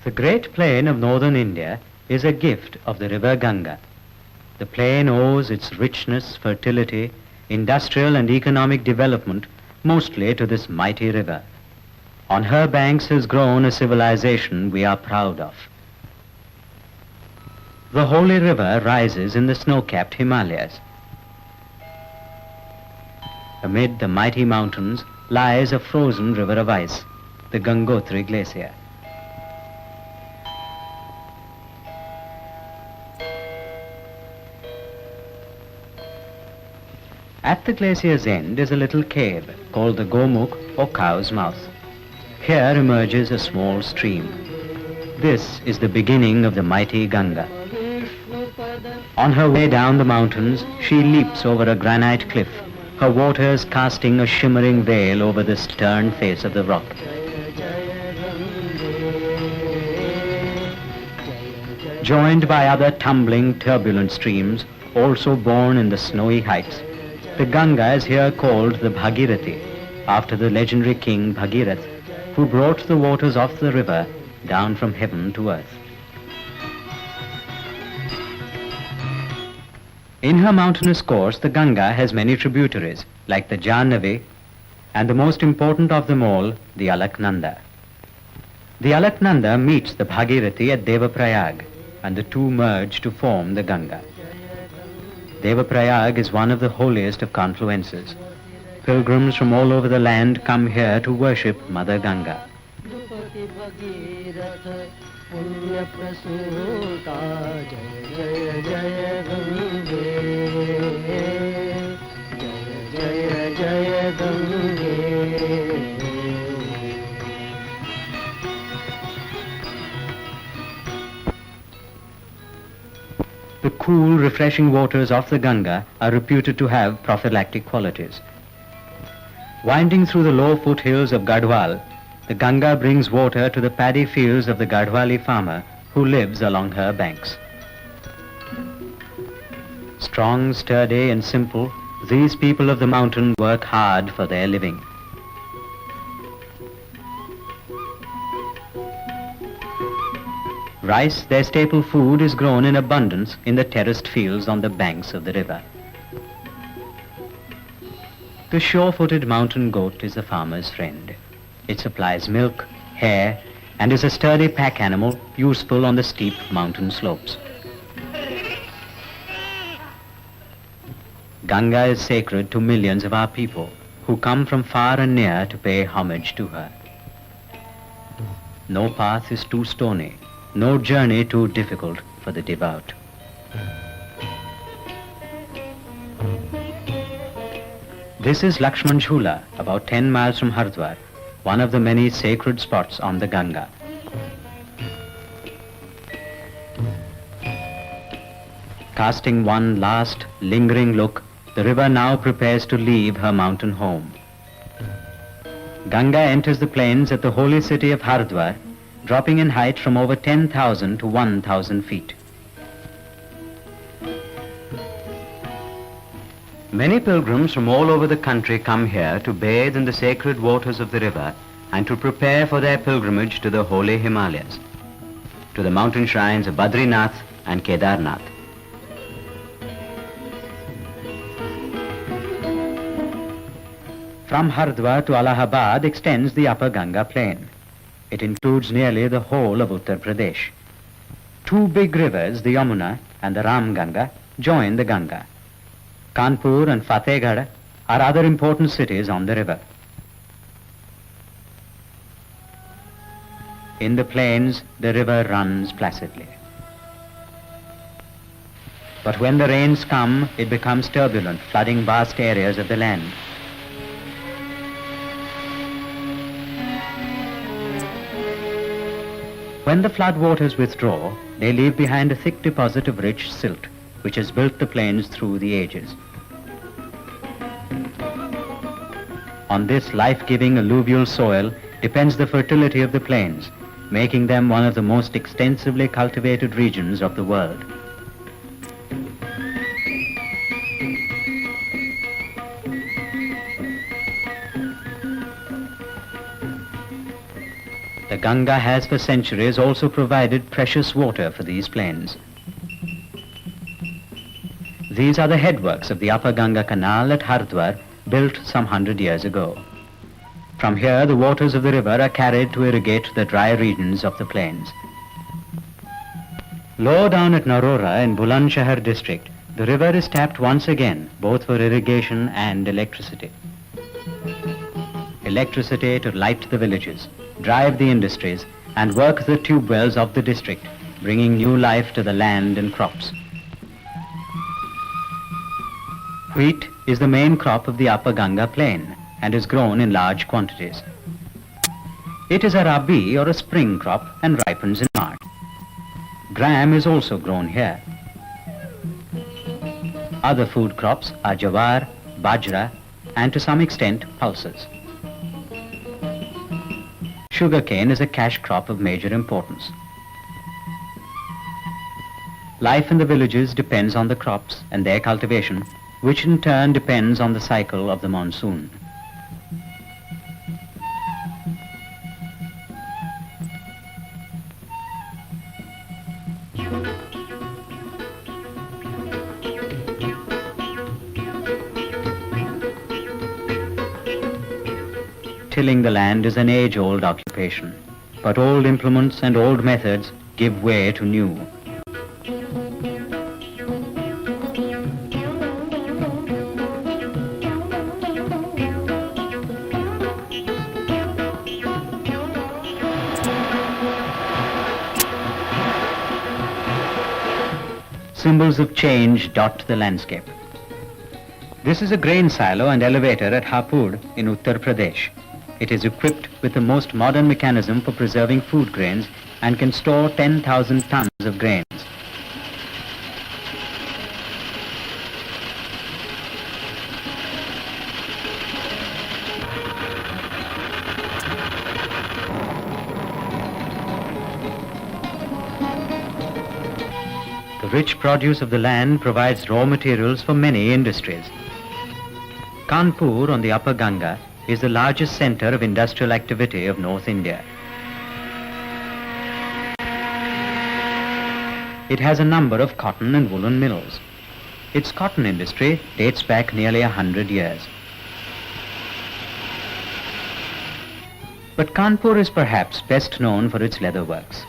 The great plain of northern India is a gift of the River Ganga. The plain owes its richness, fertility, industrial and economic development mostly to this mighty river. On her banks has grown a civilization we are proud of. The holy river rises in the snow-capped Himalayas. Amid the mighty mountains lies a frozen river of ice, the Gangotri Glacier. At the glacier's end is a little cave called the Gomukh or Cow's Mouth. Here emerges a small stream. This is the beginning of the mighty Ganga. On her way down the mountains, she leaps over a granite cliff, her waters casting a shimmering veil over the stern face of the rock. Joined by other tumbling, turbulent streams, also born in the snowy heights, the Ganga is here called the Bhagirathi, after the legendary king Bhagirath, who brought the waters of the river down from heaven to earth. In her mountainous course, the Ganga has many tributaries, like the Jahnavi, and the most important of them all, the Alaknanda. The Alaknanda meets the Bhagirathi at Devaprayag, and the two merge to form the Ganga. Devaprayag is one of the holiest of confluences. Pilgrims from all over the land come here to worship Mother Ganga. The cool, refreshing waters of the Ganga are reputed to have prophylactic qualities. Winding through the low foothills of Garhwal, the Ganga brings water to the paddy fields of the Garhwali farmer who lives along her banks. Strong, sturdy and simple, these people of the mountain work hard for their living. Rice, their staple food, is grown in abundance in the terraced fields on the banks of the river. The sure-footed mountain goat is the farmer's friend. It supplies milk, hair, and is a sturdy pack animal useful on the steep mountain slopes. Ganga is sacred to millions of our people who come from far and near to pay homage to her. No path is too stony, no journey too difficult for the devout. This is Lakshman Jhula, about 10 miles from Hardwar, one of the many sacred spots on the Ganga. Casting one last, lingering look, the river now prepares to leave her mountain home. Ganga enters the plains at the holy city of Hardwar, dropping in height from over 10,000 to 1,000 feet. Many pilgrims from all over the country come here to bathe in the sacred waters of the river and to prepare for their pilgrimage to the holy Himalayas, to the mountain shrines of Badrinath and Kedarnath. From Hardwar to Allahabad extends the upper Ganga plain. It includes nearly the whole of Uttar Pradesh. Two big rivers, the Yamuna and the Ram Ganga, join the Ganga. Kanpur and Fatehgarh are other important cities on the river. In the plains, the river runs placidly. But when the rains come, it becomes turbulent, flooding vast areas of the land. When the flood waters withdraw, they leave behind a thick deposit of rich silt, which has built the plains through the ages. On this life-giving alluvial soil depends the fertility of the plains, making them one of the most extensively cultivated regions of the world. The Ganga has for centuries also provided precious water for these plains. These are the headworks of the Upper Ganga Canal at Hardwar, built some 100 years ago. From here, the waters of the river are carried to irrigate the dry regions of the plains. Low down at Narora in Bulandshahr district, the river is tapped once again, both for irrigation and electricity. Electricity to light the villages, drive the industries, and work the tube wells of the district, bringing new life to the land and crops. Wheat is the main crop of the Upper Ganga plain and is grown in large quantities. It is a rabi or a spring crop and ripens in March. Gram is also grown here. Other food crops are jawar, bajra, and to some extent pulses. Sugarcane is a cash crop of major importance. Life in the villages depends on the crops and their cultivation, which in turn depends on the cycle of the monsoon. Tilling the land is an age-old occupation, but old implements and old methods give way to new. Symbols of change dot the landscape. This is a grain silo and elevator at Hapur in Uttar Pradesh. It is equipped with the most modern mechanism for preserving food grains and can store 10,000 tons of grains. The rich produce of the land provides raw materials for many industries. Kanpur on the Upper Ganga is the largest center of industrial activity of North India. It has a number of cotton and woolen mills. Its cotton industry dates back nearly 100 years. But Kanpur is perhaps best known for its leather works.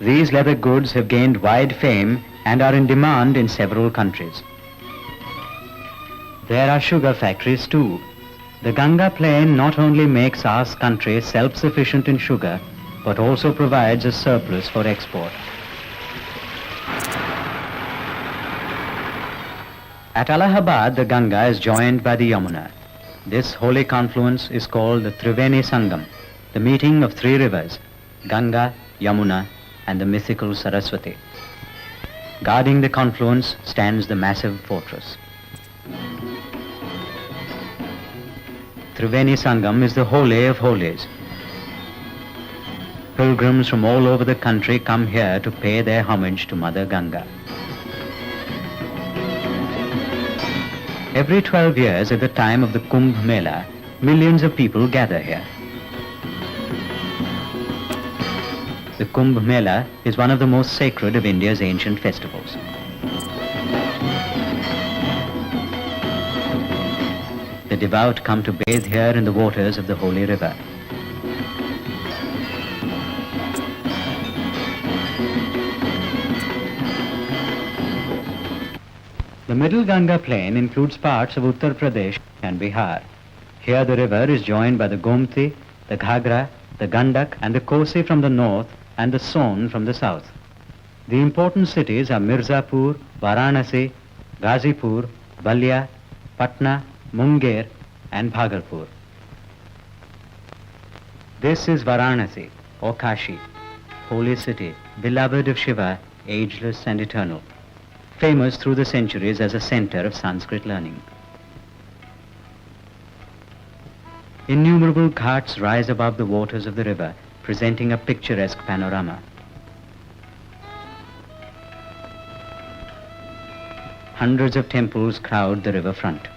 These leather goods have gained wide fame and are in demand in several countries. There are sugar factories too. The Ganga plain not only makes our country self-sufficient in sugar, but also provides a surplus for export. At Allahabad, the Ganga is joined by the Yamuna. This holy confluence is called the Triveni Sangam, the meeting of three rivers, Ganga, Yamuna, and the mythical Saraswati. Guarding the confluence stands the massive fortress. Triveni Sangam is the holy of holies. Pilgrims from all over the country come here to pay their homage to Mother Ganga. Every 12 years at the time of the Kumbh Mela, millions of people gather here. The Kumbh Mela is one of the most sacred of India's ancient festivals. The devout come to bathe here in the waters of the holy river. The Middle Ganga plain includes parts of Uttar Pradesh and Bihar. Here the river is joined by the Gomti, the Ghagra, the Gandak and the Kosi from the north and the Son from the south. The important cities are Mirzapur, Varanasi, Ghazipur, Balia, Patna, Munger and Bhagalpur. This is Varanasi or Kashi, holy city, beloved of Shiva, ageless and eternal, famous through the centuries as a center of Sanskrit learning. Innumerable ghats rise above the waters of the river, presenting a picturesque panorama. hundreds of temples crowd the riverfront.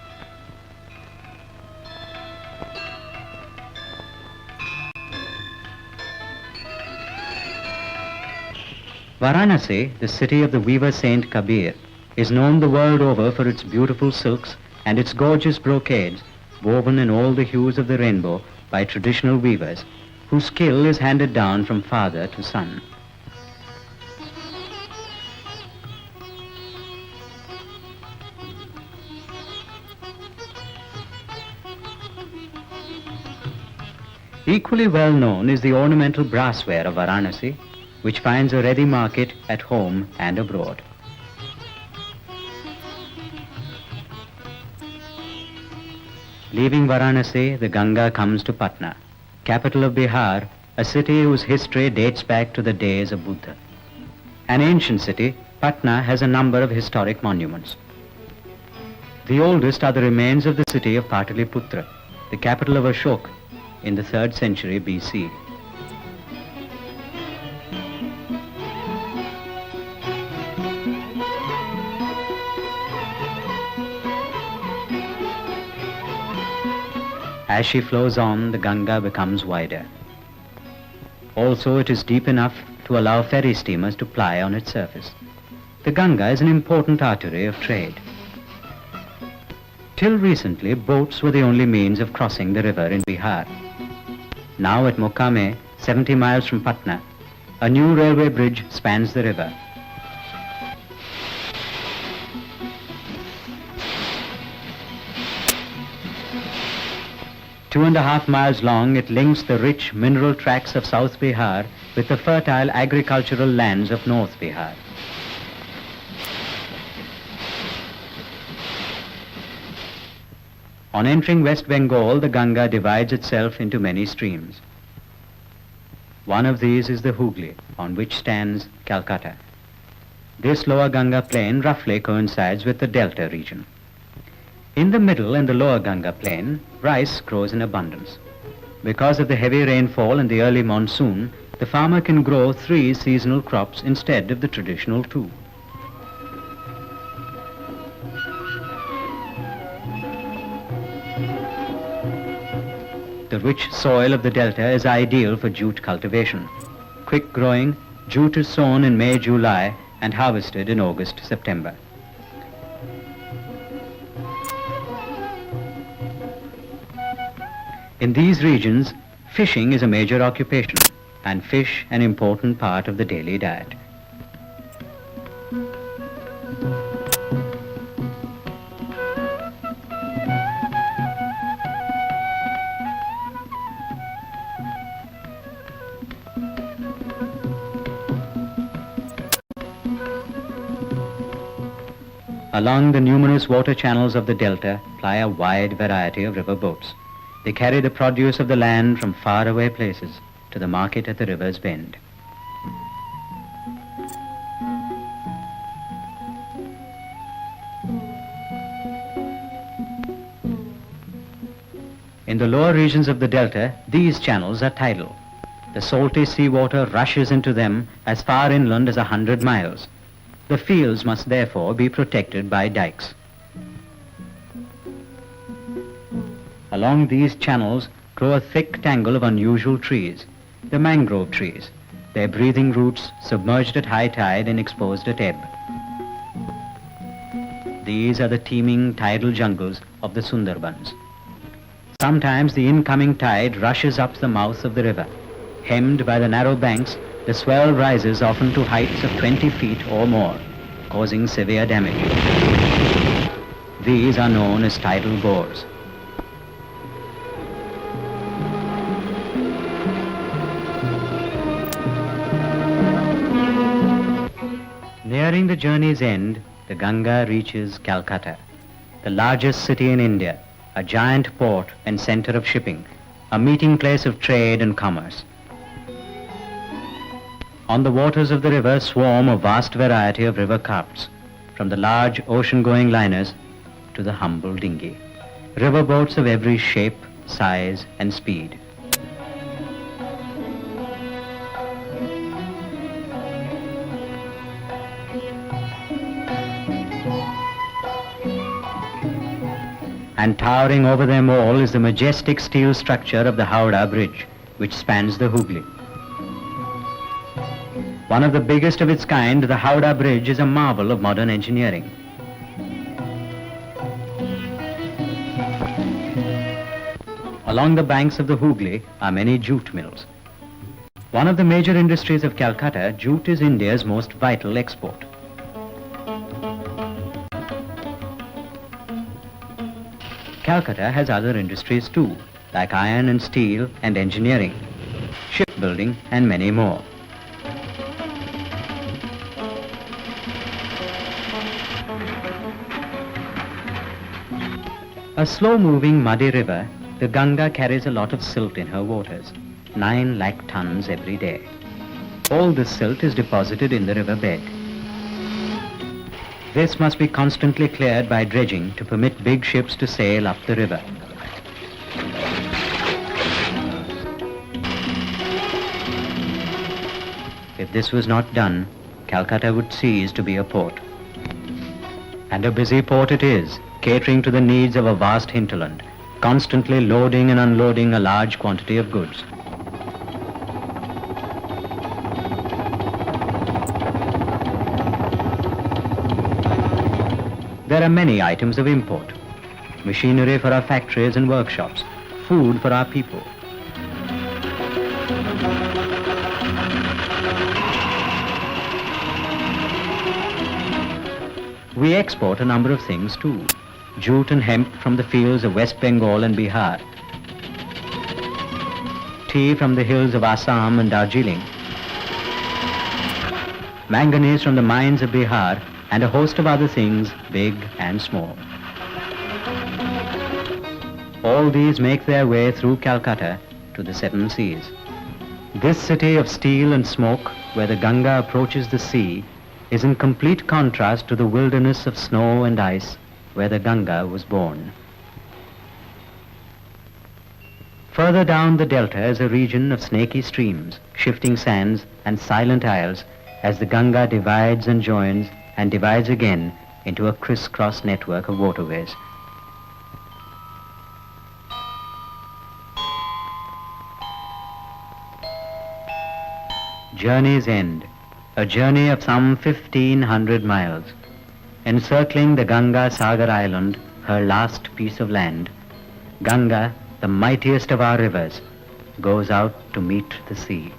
Varanasi, the city of the weaver Saint Kabir, is known the world over for its beautiful silks and its gorgeous brocades woven in all the hues of the rainbow by traditional weavers, whose skill is handed down from father to son. Equally well known is the ornamental brassware of Varanasi, which finds a ready market at home and abroad. Leaving Varanasi, the Ganga comes to Patna, capital of Bihar, a city whose history dates back to the days of Buddha. An ancient city, Patna has a number of historic monuments. The oldest are the remains of the city of Pataliputra, the capital of Ashoka, in the 3rd century BC. As she flows on, the Ganga becomes wider. Also, it is deep enough to allow ferry steamers to ply on its surface. The Ganga is an important artery of trade. Till recently, boats were the only means of crossing the river in Bihar. Now at Mokame, 70 miles from Patna, a new railway bridge spans the river. Two and a half miles long, it links the rich mineral tracts of South Bihar with the fertile agricultural lands of North Bihar. On entering West Bengal, the Ganga divides itself into many streams. One of these is the Hooghly, on which stands Calcutta. This lower Ganga plain roughly coincides with the delta region. In the middle and the lower Ganga plain, rice grows in abundance. Because of the heavy rainfall and the early monsoon, the farmer can grow 3 seasonal crops instead of the traditional 2. The rich soil of the delta is ideal for jute cultivation. Quick growing, jute is sown in May-July and harvested in August-September. In these regions, fishing is a major occupation and fish an important part of the daily diet. Along the numerous water channels of the delta ply a wide variety of river boats. They carry the produce of the land from faraway places to the market at the river's bend. In the lower regions of the delta, these channels are tidal. The salty seawater rushes into them as far inland as 100 miles. The fields must therefore be protected by dikes. Along these channels grow a thick tangle of unusual trees, the mangrove trees, their breathing roots submerged at high tide and exposed at ebb. These are the teeming tidal jungles of the Sundarbans. Sometimes the incoming tide rushes up the mouth of the river. Hemmed by the narrow banks, the swell rises often to heights of 20 feet or more, causing severe damage. These are known as tidal bores. Nearing the journey's end, the Ganga reaches Calcutta, the largest city in India, a giant port and center of shipping, a meeting place of trade and commerce. On the waters of the river swarm a vast variety of river crafts, from the large ocean-going liners to the humble dinghy. River boats of every shape, size, and speed. And towering over them all is the majestic steel structure of the Howrah Bridge, which spans the Hooghly. One of the biggest of its kind, the Howrah Bridge is a marvel of modern engineering. Along the banks of the Hooghly are many jute mills. One of the major industries of Calcutta, jute is India's most vital export. Calcutta has other industries too, like iron and steel and engineering, shipbuilding and many more. A slow-moving muddy river, the Ganga carries a lot of silt in her waters, 9 lakh tons every day. All this silt is deposited in the river bed. This must be constantly cleared by dredging to permit big ships to sail up the river. If this was not done, Calcutta would cease to be a port. And a busy port it is, catering to the needs of a vast hinterland, constantly loading and unloading a large quantity of goods. There are many items of import: machinery for our factories and workshops, food for our people. We export a number of things too: jute and hemp from the fields of West Bengal and Bihar, tea from the hills of Assam and Darjeeling, manganese from the mines of Bihar, and a host of other things, big and small. All these make their way through Calcutta to the 7 seas. This city of steel and smoke, where the Ganga approaches the sea, is in complete contrast to the wilderness of snow and ice where the Ganga was born. Further down the delta is a region of snaky streams, shifting sands, and silent isles as the Ganga divides and joins and divides again into a crisscross network of waterways. Journey's End, a journey of some 1,500 miles, encircling the Ganga Sagar Island, her last piece of land. Ganga, the mightiest of our rivers, goes out to meet the sea.